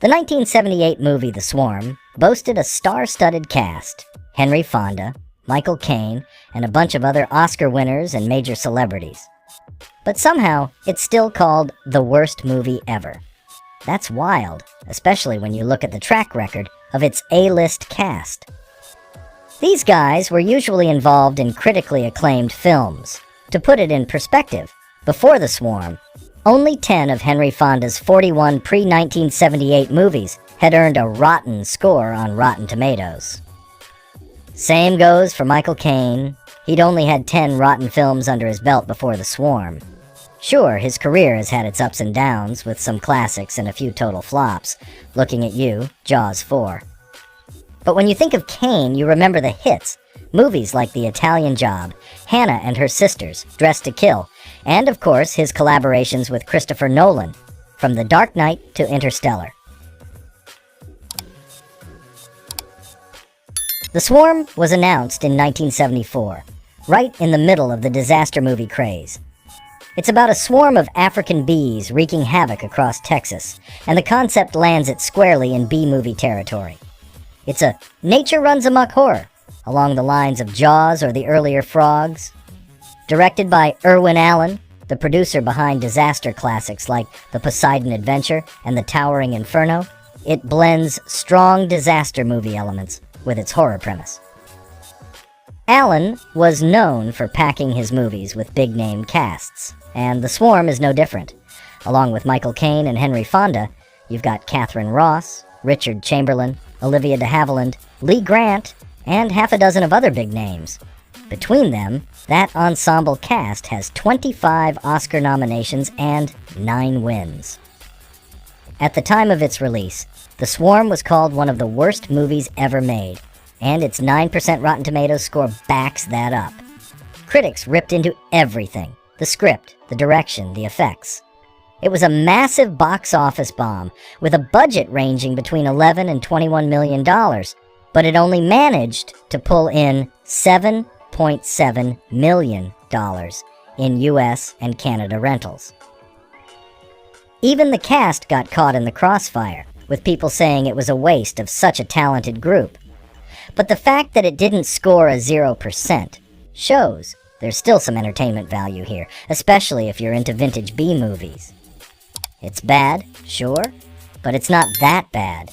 The 1978 movie The Swarm boasted a star-studded cast: Henry Fonda, Michael Caine, and a bunch of other Oscar winners and major celebrities. But somehow, it's still called the worst movie ever. That's wild, especially when you look at the track record of its A-list cast. These guys were usually involved in critically acclaimed films. To put it in perspective, before The Swarm, only 10 of Henry Fonda's 41 pre-1978 movies had earned a rotten score on Rotten Tomatoes. Same goes for Michael Caine. He'd only had 10 rotten films under his belt before The Swarm. Sure, his career has had its ups and downs, with some classics and a few total flops. Looking at You, Jaws 4. But when you think of Caine, you remember the hits. Movies like The Italian Job, Hannah and Her Sisters, Dressed to Kill, and of course his collaborations with Christopher Nolan, from The Dark Knight to Interstellar. The Swarm was announced in 1974, right in the middle of the disaster movie craze. It's about a swarm of African bees wreaking havoc across Texas, and the concept lands it squarely in B-movie territory. It's a nature runs amok horror, along the lines of Jaws or the earlier Frogs. Directed by Irwin Allen, the producer behind disaster classics like The Poseidon Adventure and The Towering Inferno, it blends strong disaster movie elements with its horror premise. Allen was known for packing his movies with big-name casts, and The Swarm is no different. Along with Michael Caine and Henry Fonda, you've got Catherine Ross, Richard Chamberlain, Olivia de Havilland, Lee Grant, and half a dozen of other big names. Between them, that ensemble cast has 25 Oscar nominations and 9 wins. At the time of its release, The Swarm was called one of the worst movies ever made, and its 9% Rotten Tomatoes score backs that up. Critics ripped into everything: the script, the direction, the effects. It was a massive box office bomb, with a budget ranging between $11 and $21 million, but it only managed to pull in $7.7 million in US and Canada rentals. Even the cast got caught in the crossfire, with people saying it was a waste of such a talented group. But the fact that it didn't score a 0% shows there's still some entertainment value here, especially if you're into vintage B movies. It's bad, sure, but it's not that bad.